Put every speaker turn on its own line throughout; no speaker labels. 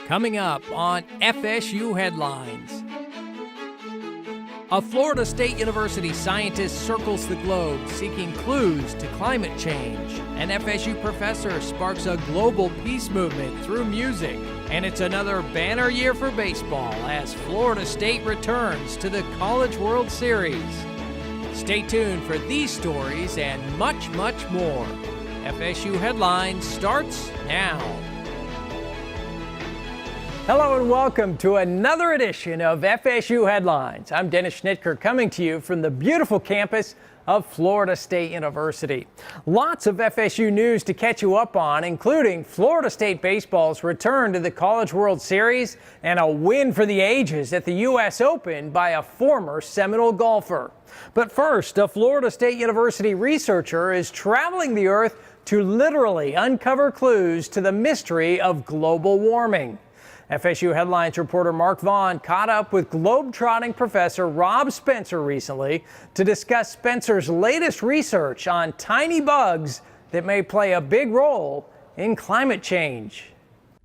Coming up on FSU Headlines. A Florida State University scientist circles the globe seeking clues to climate change. An FSU professor sparks a global peace movement through music. And it's another banner year for baseball as Florida State returns to the College World Series. Stay tuned for these stories and much, much more. FSU Headlines starts now. Hello and welcome to another edition of FSU Headlines. I'm Dennis Schnitker coming to you from the beautiful campus of Florida State University. Lots of FSU news to catch you up on, including Florida State baseball's return to the College World Series and a win for the ages at the U.S. Open by a former Seminole golfer. But first, a Florida State University researcher is traveling the earth to literally uncover clues to the mystery of global warming. FSU Headlines reporter Mark Vaughn caught up with globe-trotting professor Rob Spencer recently to discuss Spencer's latest research on tiny bugs that may play a big role in climate change.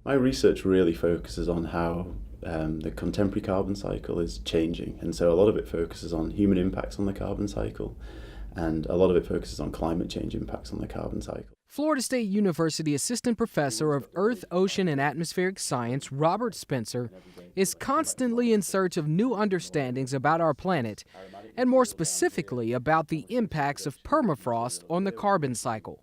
My research really focuses on how the contemporary carbon cycle is changing, and so a lot of it focuses on human impacts on the carbon cycle, and a lot of it focuses on climate change impacts on the carbon cycle.
Florida State University Assistant Professor of Earth, Ocean, and Atmospheric Science, Robert Spencer, is constantly in search of new understandings about our planet, and more specifically about the impacts of permafrost on the carbon cycle.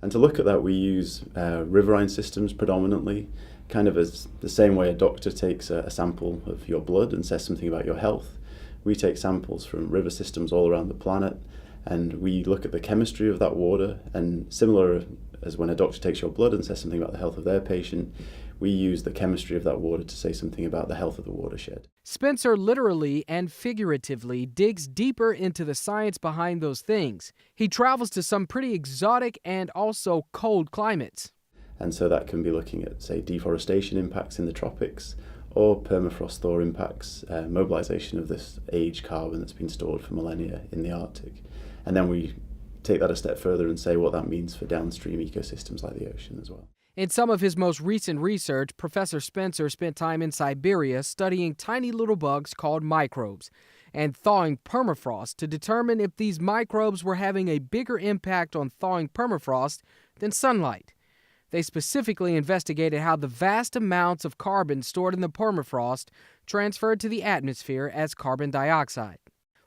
And to look at that, we use riverine systems predominantly, kind of as the same way a doctor takes a sample of your blood and says something about your health. We take samples from river systems all around the planet, and we look at the chemistry of that water, and similar as when a doctor takes your blood and says something about the health of their patient, we use the chemistry of that water to say something about the health of the watershed.
Spencer literally and figuratively digs deeper into the science behind those things. He travels to some pretty exotic and also cold climates.
And so that can be looking at, say, deforestation impacts in the tropics, or permafrost thaw impacts, mobilization of this aged carbon that's been stored for millennia in the Arctic. And then we take that a step further and say what that means for downstream ecosystems like the ocean as well.
In some of his most recent research, Professor Spencer spent time in Siberia studying tiny little bugs called microbes and thawing permafrost to determine if these microbes were having a bigger impact on thawing permafrost than sunlight. They specifically investigated how the vast amounts of carbon stored in the permafrost transferred to the atmosphere as carbon dioxide.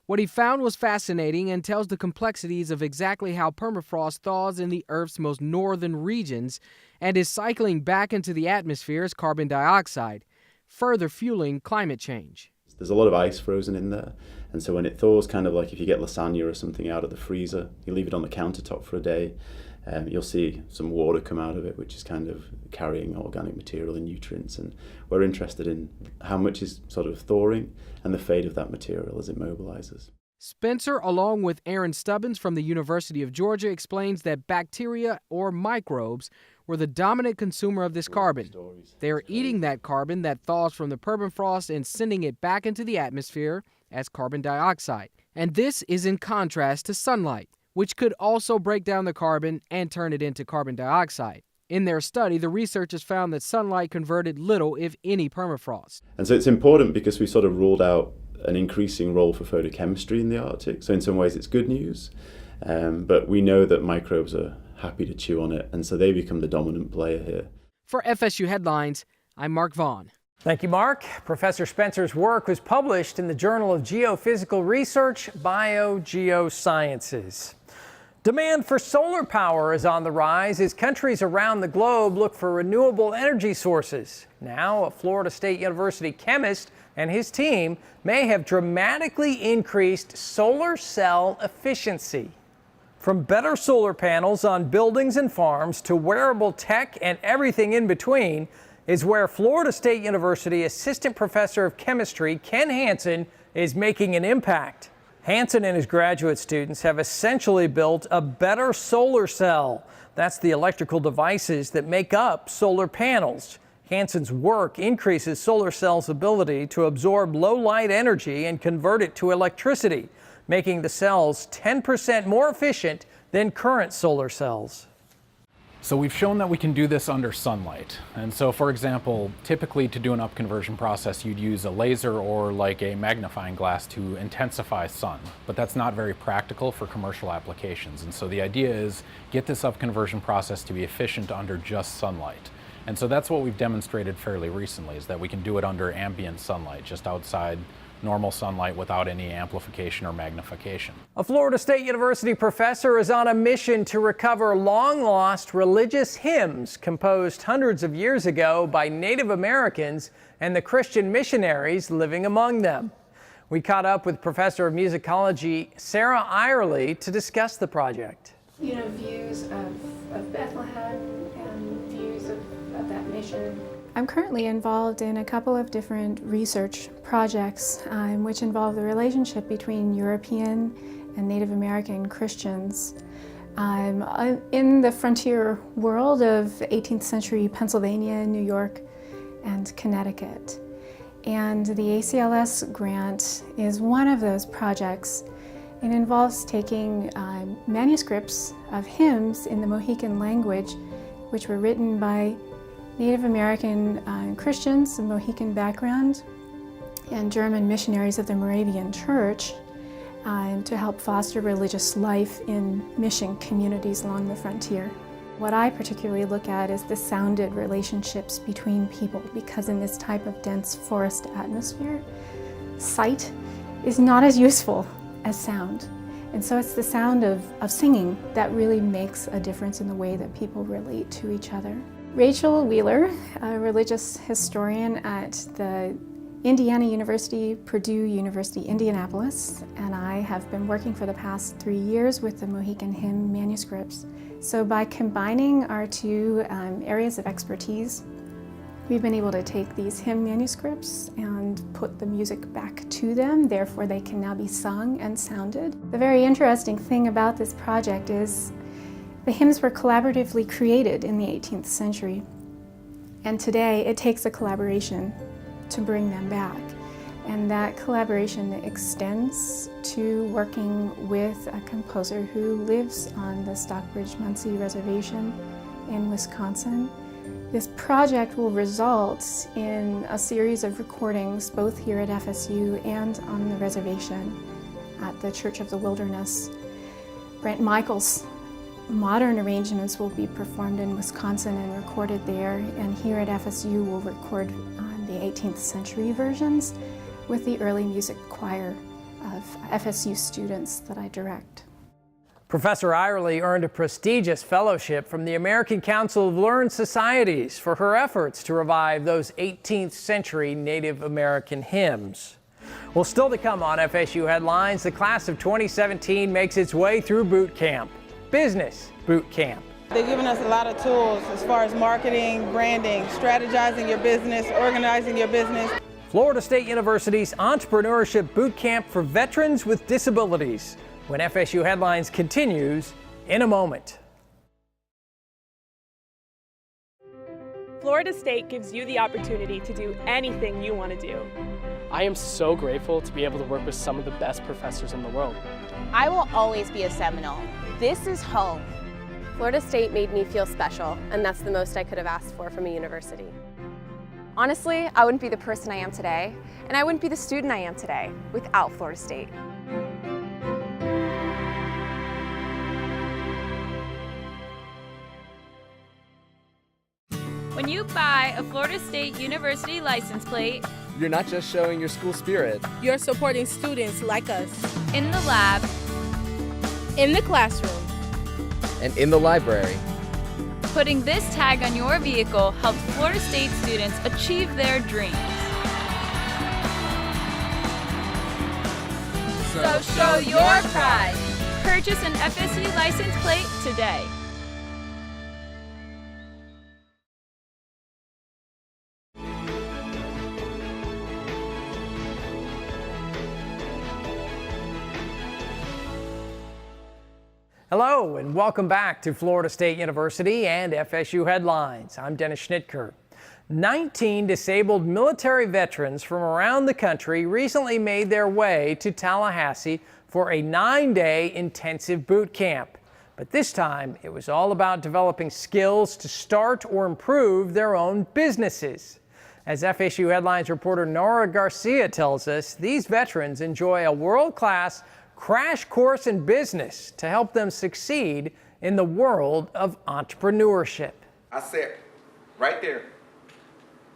What he found was fascinating and tells the complexities of exactly how permafrost thaws in the Earth's most northern regions and is cycling back into the atmosphere as carbon dioxide, further fueling climate change.
There's a lot of ice frozen in there, and so when it thaws, kind of like if you get lasagna or something out of the freezer, you leave it on the countertop for a day, you'll see some water come out of it, which is kind of carrying organic material and nutrients, and we're interested in how much is sort of thawing and the fate of that material as it mobilizes.
Spencer, along with Aaron Stubbins from the University of Georgia, explains that bacteria or microbes were the dominant consumer of this carbon. They are eating that carbon that thaws from the permafrost and sending it back into the atmosphere as carbon dioxide. And this is in contrast to sunlight, which could also break down the carbon and turn it into carbon dioxide. In their study, the researchers found that sunlight converted little, if any, permafrost.
And so it's important because we sort of ruled out an increasing role for photochemistry in the Arctic. So in some ways it's good news, but we know that microbes are happy to chew on it, and so they become the dominant player here.
For FSU Headlines, I'm Mark Vaughn.
Thank you, Mark. Professor Spencer's work was published in the Journal of Geophysical Research, Biogeosciences. Demand for solar power is on the rise as countries around the globe look for renewable energy sources. Now, a Florida State University chemist and his team may have dramatically increased solar cell efficiency. From better solar panels on buildings and farms to wearable tech and everything in between is where Florida State University Assistant Professor of Chemistry Ken Hansen is making an impact. Hansen and his graduate students have essentially built a better solar cell. That's the electrical devices that make up solar panels. Hansen's work increases solar cells' ability to absorb low light energy and convert it to electricity, making the cells 10% more efficient than current solar cells.
So we've shown that we can do this under sunlight. And so, for example, typically to do an upconversion process, you'd use a laser or like a magnifying glass to intensify sun. But that's not very practical for commercial applications. And so the idea is get this upconversion process to be efficient under just sunlight. And so that's what we've demonstrated fairly recently, is that we can do it under ambient sunlight, just outside normal sunlight without any amplification or magnification.
A Florida State University professor is on a mission to recover long-lost religious hymns composed hundreds of years ago by Native Americans and the Christian missionaries living among them. We caught up with Professor of Musicology Sarah Irely to discuss the project.
You know, views of Bethlehem and views of that mission. I'm currently involved in a couple of different research projects which involve the relationship between European and Native American Christians in the frontier world of 18th century Pennsylvania, New York, and Connecticut. And the ACLS grant is one of those projects. It involves taking manuscripts of hymns in the Mohican language, which were written by Native American Christians of Mohican background and German missionaries of the Moravian Church to help foster religious life in mission communities along the frontier. What I particularly look at is the sounded relationships between people, because in this type of dense forest atmosphere, sight is not as useful as sound. And so it's the sound of singing that really makes a difference in the way that people relate to each other. Rachel Wheeler, a religious historian at the Indiana University, Purdue University, Indianapolis, and I have been working for the past 3 years with the Mohican hymn manuscripts. So by combining our two areas of expertise, we've been able to take these hymn manuscripts and put the music back to them, therefore they can now be sung and sounded. The very interesting thing about this project is the hymns were collaboratively created in the 18th century, and today it takes a collaboration to bring them back. And that collaboration extends to working with a composer who lives on the Stockbridge-Muncie Reservation in Wisconsin. This project will result in a series of recordings both here at FSU and on the reservation at the Church of the Wilderness. Brent Michaels' modern arrangements will be performed in Wisconsin and recorded there, and here at FSU we'll record the 18th century versions with the early music choir of FSU students that I direct.
Professor Irely earned a prestigious fellowship from the American Council of Learned Societies for her efforts to revive those 18th century Native American hymns. Well, still to come on FSU Headlines, the class of 2017 makes its way through boot camp. Business boot camp.
They've given us a lot of tools as far as marketing, branding, strategizing your business, organizing your business.
Florida State University's Entrepreneurship Boot Camp for Veterans with Disabilities, when FSU Headlines continues in a moment.
Florida State gives you the opportunity to do anything you want to do.
I am so grateful to be able to work with some of the best professors in the world.
I will always be a Seminole. This is home.
Florida State made me feel special, and that's the most I could have asked for from a university. Honestly, I wouldn't be the person I am today, and I wouldn't be the student I am today without Florida State.
When you buy a Florida State University license plate,
you're not just showing your school spirit.
You're supporting students like us.
In the lab,
in the classroom,
and in the library.
Putting this tag on your vehicle helps Florida State students achieve their dreams. So show your pride. Purchase an FSU license plate today.
Hello and welcome back to Florida State University and FSU Headlines. I'm Dennis Schnitker. 19 disabled military veterans from around the country recently made their way to Tallahassee for a 9-day intensive boot camp. But this time, it was all about developing skills to start or improve their own businesses. As FSU Headlines reporter Nora Garcia tells us, these veterans enjoy a world-class crash course in business to help them succeed in the world of entrepreneurship.
I sat right there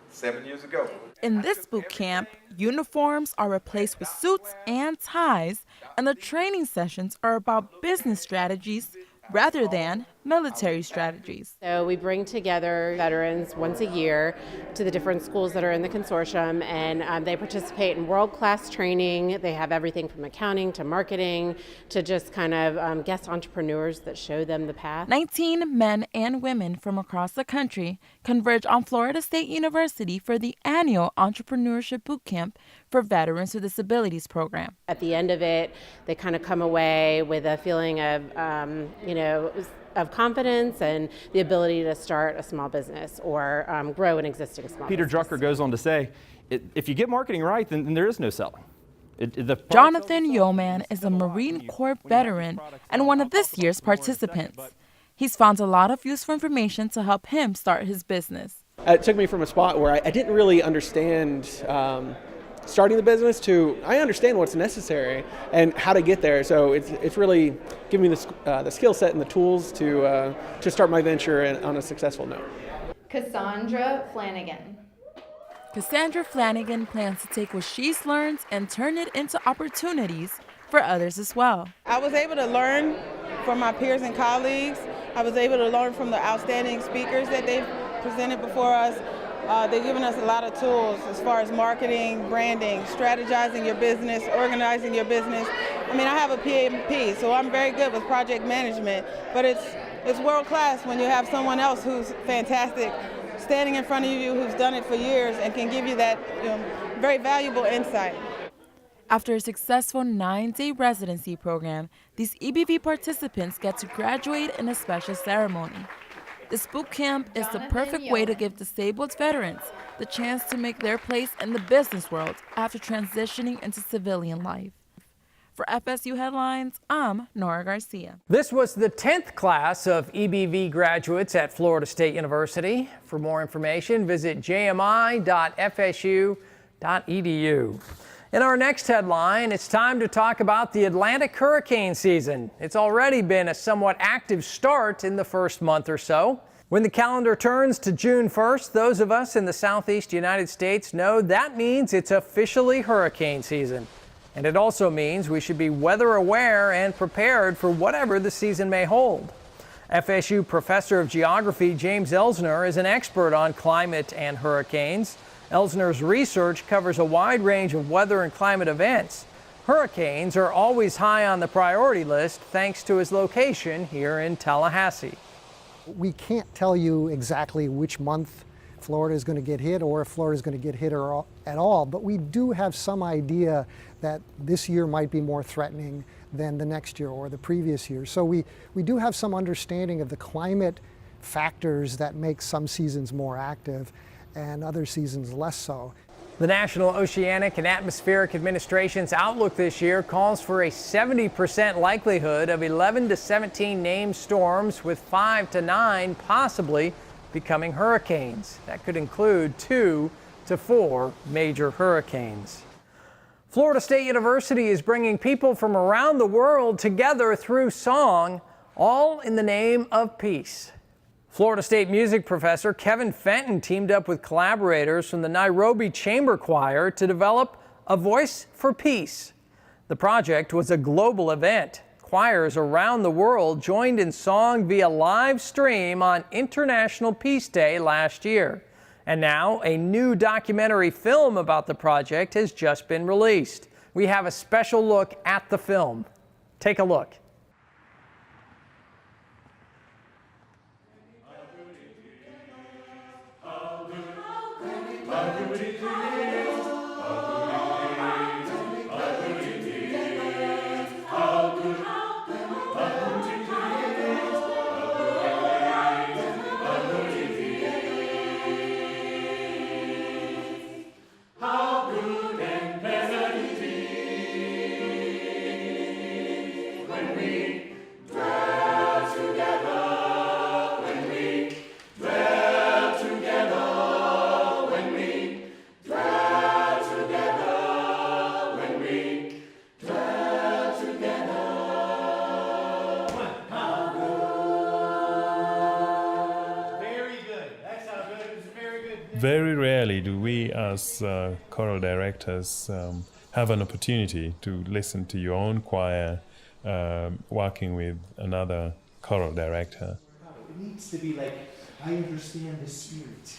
7 years ago.
In this boot camp, uniforms are replaced with suits and ties, and the training sessions are about business strategies rather than military strategies.
So we bring together veterans once a year to the different schools that are in the consortium, and they participate in world-class training. They have everything from accounting to marketing to just kind of guest entrepreneurs that show them the path. 19 men and women from across the country converge on Florida State University for the annual Entrepreneurship Boot Camp for Veterans with Disabilities program. At the end of it, they kind of come away with a feeling of, of confidence and the ability to start a small business or grow an existing small
Peter
business.
Drucker goes on to say, if you get marketing right, then there is no selling.
Jonathan Yeoman is a Marine Corps veteran and one of this year's participants. He's found a lot of useful information to help him start his business.
It took me from a spot where I didn't really understand starting the business to I understand what's necessary and how to get there. So it's really giving me the skill set and the tools to start my venture on a successful note.
Cassandra Flanagan.
Cassandra Flanagan plans to take what she's learned and turn it into opportunities for others as well.
I was able to learn from my peers and colleagues. I was able to learn from the outstanding speakers that they've presented before us. They've given us a lot of tools as far as marketing, branding, strategizing your business, organizing your business. I mean, I have a PMP, so I'm very good with project management, but it's world class when you have someone else who's fantastic standing in front of you, who's done it for years and can give you that very valuable insight.
After a successful 9-day residency program, these EBV participants get to graduate in a special ceremony. This boot camp is the perfect way to give disabled veterans the chance to make their place in the business world after transitioning into civilian life. For FSU Headlines, I'm Nora Garcia.
This was the 10th class of EBV graduates at Florida State University. For more information, visit jmi.fsu.edu. In our next headline, it's time to talk about the Atlantic hurricane season. It's already been a somewhat active start in the first month or so. When the calendar turns to June 1st, those of us in the southeast United States know that means it's officially hurricane season. And it also means we should be weather aware and prepared for whatever the season may hold. FSU professor of geography James Elsner is an expert on climate and hurricanes. Elsner's research covers a wide range of weather and climate events. Hurricanes are always high on the priority list thanks to his location here in Tallahassee.
We can't tell you exactly which month Florida is going to get hit or if Florida is going to get hit at all, but we do have some idea that this year might be more threatening than the next year or the previous year. So we do have some understanding of the climate factors that make some seasons more active and other seasons less so.
The National Oceanic and Atmospheric Administration's outlook this year calls for a 70% likelihood of 11 to 17 named storms, with 5 to 9 possibly becoming hurricanes. That could include 2 to 4 major hurricanes. Florida State University is bringing people from around the world together through song, all in the name of peace. Florida State music professor Kevin Fenton teamed up with collaborators from the Nairobi Chamber Choir to develop A Voice for Peace. The project was a global event. Choirs around the world joined in song via live stream on International Peace Day last year. And now a new documentary film about the project has just been released. We have a special look at the film. Take a look.
Very rarely do we as choral directors have an opportunity to listen to your own choir working with another choral director.
It needs to be like, I understand the spirit.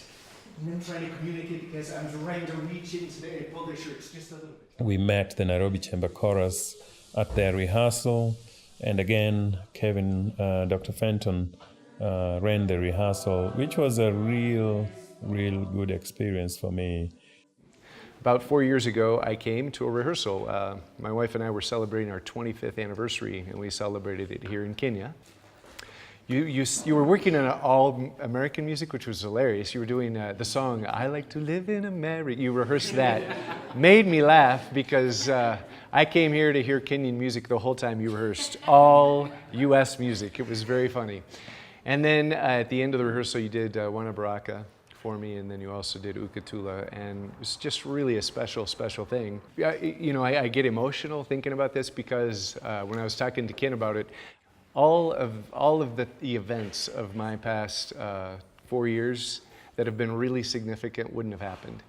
And I'm trying to communicate because I'm trying to reach into the publisher. It's just a little bit.
We met the Nairobi Chamber Chorus at their rehearsal, and again, Kevin, Dr. Fenton, ran the rehearsal, which was a real good experience for me.
About 4 years ago, I came to a rehearsal. My wife and I were celebrating our 25th anniversary, and we celebrated it here in Kenya. You were working on all-American music, which was hilarious. You were doing the song, I Like to Live in America. You rehearsed that. Made me laugh because I came here to hear Kenyan music the whole time you rehearsed all U.S. music. It was very funny. And then at the end of the rehearsal, you did Wana Baraka for me, and then you also did Ukatula, and it was just really a special thing. You know, I get emotional thinking about this because when I was talking to Ken about it, all of the events of my past 4 years that have been really significant wouldn't have happened.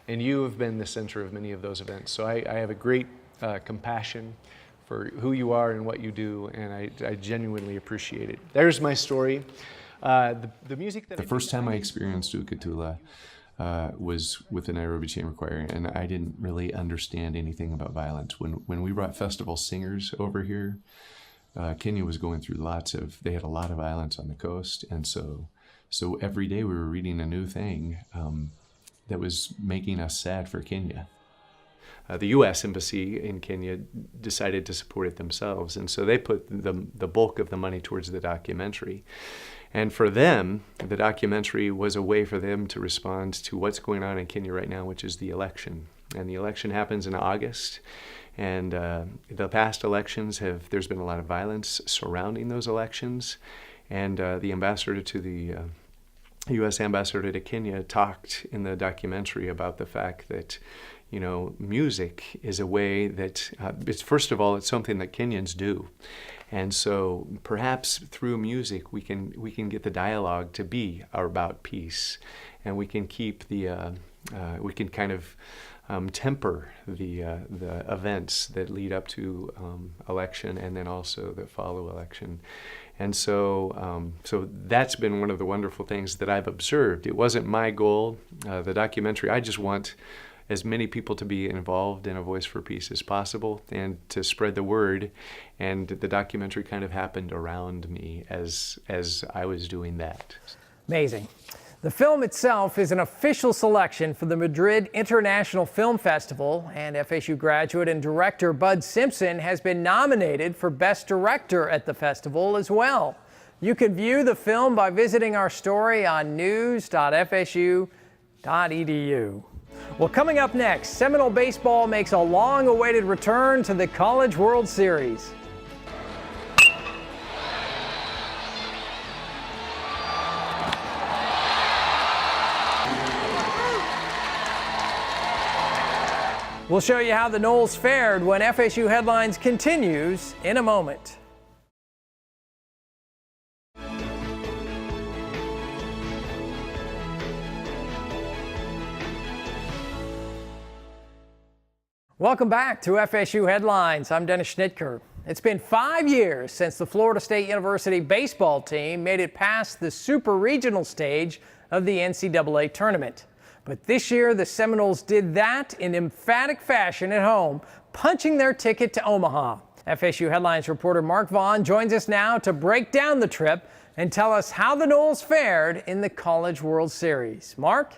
And you have been the center of many of those events. So I have a great compassion for who you are and what you do, and I genuinely appreciate it. There's my story. The music that
the first time I experienced Ukatula was with the Nairobi Chamber Choir, and I didn't really understand anything about violence. When we brought festival singers over here, Kenya was going through they had a lot of violence on the coast, and so every day we were reading a new thing that was making us sad for Kenya. The U.S. Embassy in Kenya decided to support it themselves, and so they put the bulk of the money towards the documentary. And for them, the documentary was a way for them to respond to what's going on in Kenya right now, which is the election. And the election happens in August. And the past elections there's been a lot of violence surrounding those elections. And the ambassador to the U.S. ambassador to Kenya talked in the documentary about the fact that, you know, music is a way that, first of all, it's something that Kenyans do. And so perhaps through music we can get the dialogue to be about peace, and we can keep we can kind of temper the events that lead up to election and then also that follow election. And so that's been one of the wonderful things that I've observed. It wasn't my goal, the documentary. I just want as many people to be involved in A Voice for Peace as possible and to spread the word. And the documentary kind of happened around me as I was doing that.
Amazing. The film itself is an official selection for the Madrid International Film Festival, and FSU graduate and director Bud Simpson has been nominated for Best Director at the festival as well. You can view the film by visiting our story on news.fsu.edu. Well, coming up next, Seminole baseball makes a long-awaited return to the College World Series. We'll show you how the Noles fared when FSU Headlines continues in a moment. Welcome back to FSU Headlines. I'm Dennis Schnitker. It's been 5 years since the Florida State University baseball team made it past the super regional stage of the NCAA tournament. But this year, the Seminoles did that in emphatic fashion at home, punching their ticket to Omaha. FSU Headlines reporter Mark Vaughn joins us now to break down the trip and tell us how the Noles fared in the College World Series. Mark?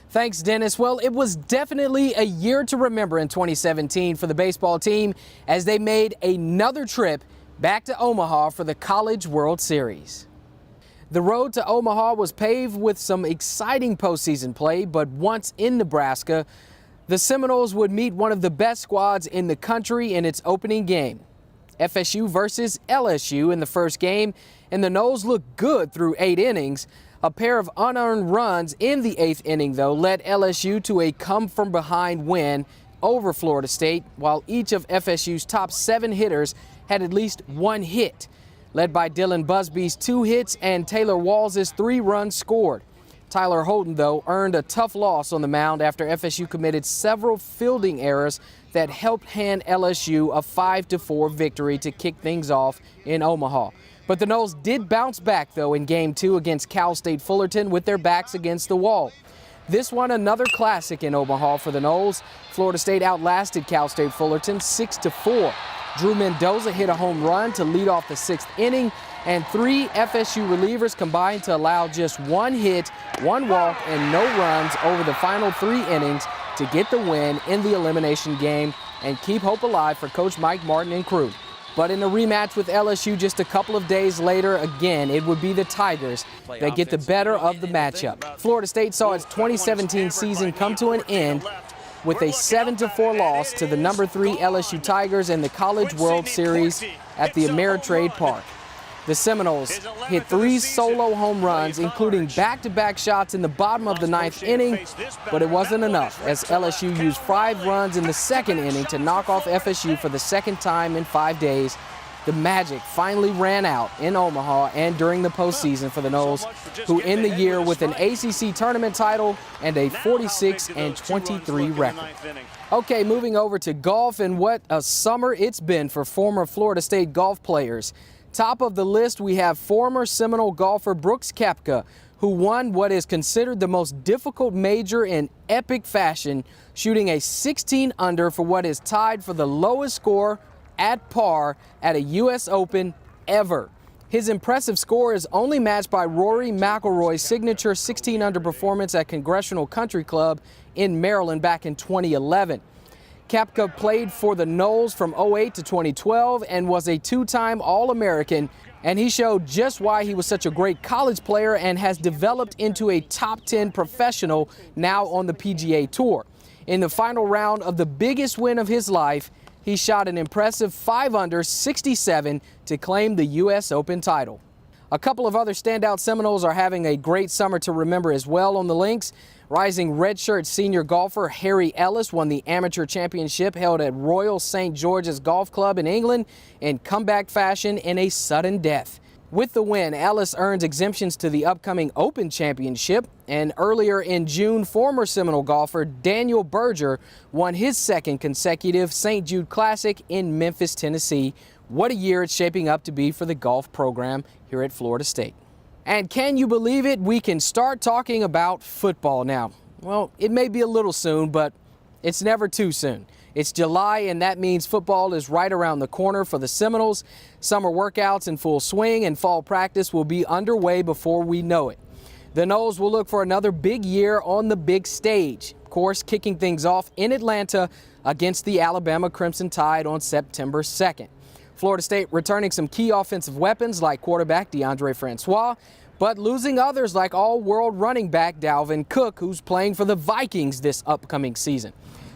Thanks, Dennis. Well, it was definitely a year to remember in 2017 for the baseball team as they made another trip back to Omaha for the College World Series. The road to Omaha was paved with some exciting postseason play, but once in Nebraska, the Seminoles would meet one of the best squads in the country in its opening game. FSU versus LSU in the first game, and the Noles looked good through 8 innings. A pair of unearned runs in the 8th inning, though, led LSU to a come-from-behind win over Florida State, while each of FSU's top 7 hitters had at least 1 hit, led by Dylan Busby's 2 hits and Taylor Walls' 3 runs scored. Tyler Holden, though, earned a tough loss on the mound after FSU committed several fielding errors that helped hand LSU a 5-4 victory to kick things off in Omaha. But the Noles did bounce back, though, in Game 2 against Cal State Fullerton with their backs against the wall. This one, another classic in Omaha for the Noles. Florida State outlasted Cal State Fullerton 6-4. Drew Mendoza hit a home run to lead off the 6th inning, and 3 FSU relievers combined to allow just 1 hit, 1 walk, and no runs over the final 3 innings to get the win in the elimination game and keep hope alive for Coach Mike Martin and crew. But in a rematch with LSU just a couple of days later, again, it would be the Tigers that get the better of the matchup. Florida State saw its 2017 season come to an end with a 7-4 loss to the number 3 LSU Tigers in the College World Series at the Ameritrade Park. The Seminoles hit 3 solo home runs, including back-to-back shots in the bottom of the 9th inning, but it wasn't enough as LSU used 5 runs in the 2nd inning to knock off FSU for the 2nd time in 5 days. The magic finally ran out in Omaha and during the postseason for the Noles, who end the year with an ACC tournament title and a 46-23 record. Okay, moving over to golf, and what a summer it's been for former Florida State golf players. Top of the list, we have former Seminole golfer Brooks Koepka, who won what is considered the most difficult major in epic fashion, shooting a 16 under for what is tied for the lowest score at par at a U.S. Open ever. His impressive score is only matched by Rory McIlroy's signature 16 under performance at Congressional Country Club in Maryland back in 2011. Koepka played for the Noles from 2008 to 2012 and was a 2-time All-American, and he showed just why he was such a great college player and has developed into a top 10 professional now on the PGA Tour. In the final round of the biggest win of his life, he shot an impressive 5 under 67 to claim the U.S. Open title. A couple of other standout Seminoles are having a great summer to remember as well on the links. Rising redshirt senior golfer Harry Ellis won the amateur championship held at Royal St. George's Golf Club in England in comeback fashion in a sudden death. With the win, Ellis earns exemptions to the upcoming Open Championship, and earlier in June, former Seminole golfer Daniel Berger won his 2nd consecutive St. Jude Classic in Memphis, Tennessee. What a year it's shaping up to be for the golf program here at Florida State. And can you believe it? We can start talking about football now. Well, it may be a little soon, but it's never too soon. It's July, and that means football is right around the corner for the Seminoles. Summer workouts in full swing, and fall practice will be underway before we know it. The Noles will look for another big year on the big stage. Of course, kicking things off in Atlanta against the Alabama Crimson Tide on September 2nd. Florida State returning some key offensive weapons like quarterback DeAndre Francois, but losing others like all-world running back Dalvin Cook, who's playing for the Vikings this upcoming season.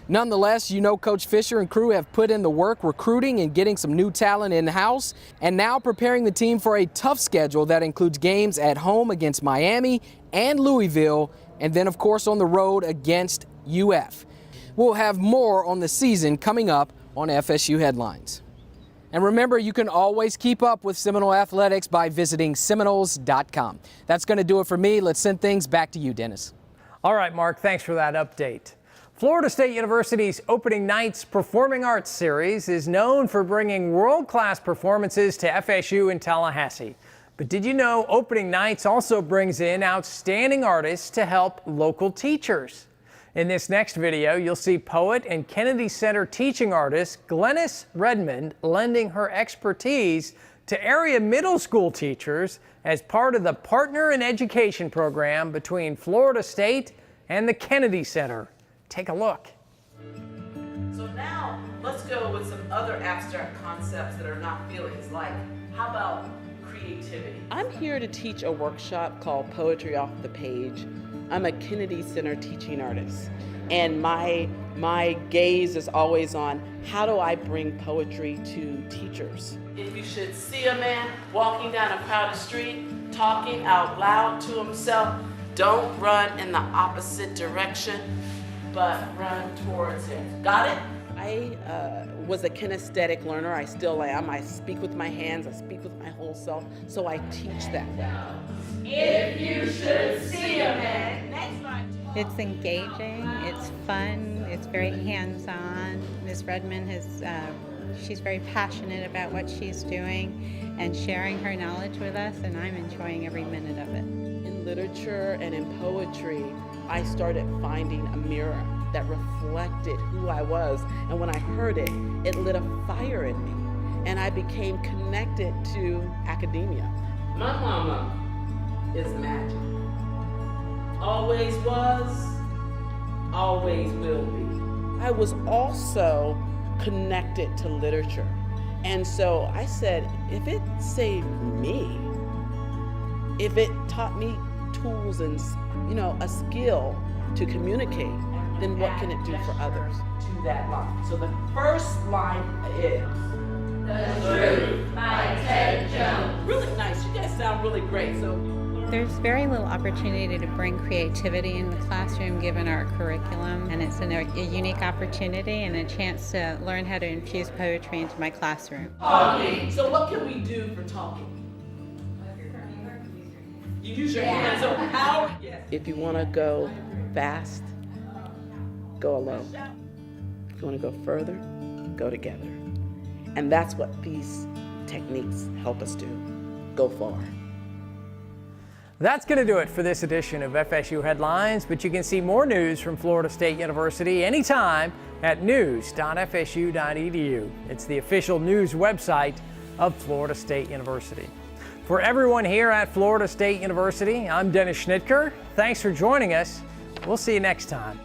Nonetheless, you know Coach Fisher and crew have put in the work recruiting and getting some new talent in-house, and now preparing the team for a tough schedule that includes games at home against Miami and Louisville, and then, of course, on the road against UF. We'll have more on the season coming up on FSU Headlines. And remember, you can always keep up with Seminole Athletics by visiting Seminoles.com. That's going to do it for me. Let's send things back to you, Dennis.
All right, Mark, thanks for that update. Florida State University's Opening Nights Performing Arts Series is known for bringing world-class performances to FSU in Tallahassee. But did you know Opening Nights also brings in outstanding artists to help local teachers? In this next video, you'll see poet and Kennedy Center teaching artist Glennis Redmond lending her expertise to area middle school teachers as part of the Partner in Education program between Florida State and the Kennedy Center. Take a look.
So now let's go with some other abstract concepts that are not feelings, like how about creativity? I'm here to teach a workshop called Poetry Off the Page. I'm a Kennedy Center teaching artist, and my gaze is always on how do I bring poetry to teachers. If you should see a man walking down a crowded street, talking out loud to himself, don't run in the opposite direction, but run towards him. Got it? I was a kinesthetic learner. I still am. I speak with my hands. I speak with my whole self. So I teach that.
If you should see a man.
It's engaging. It's fun. It's very hands-on. Ms. Redmond she's very passionate about what she's doing and sharing her knowledge with us, and I'm enjoying every minute of it.
In literature and in poetry, I started finding a mirror that reflected who I was. And when I heard it, it lit a fire in me. And I became connected to academia. My mama is magic. Always was, always will be. I was also connected to literature. And so I said, if it saved me, if it taught me tools and, a skill to communicate, then what can it do for others? To that line. So the first line is The Truth by Ted Jones. Really nice. You guys sound really great. So
there's very little opportunity to bring creativity in the classroom given our curriculum, and it's a unique opportunity and a chance to learn how to infuse poetry into my classroom.
Talking. So what can we do for talking? You use your hands. So how? If you want to go fast, go alone. If you want to go further, go together. And that's what these techniques help us do. Go far.
That's going to do it for this edition of FSU Headlines, but you can see more news from Florida State University anytime at news.fsu.edu. It's the official news website of Florida State University. For everyone here at Florida State University, I'm Dennis Schnitker. Thanks for joining us. We'll see you next time.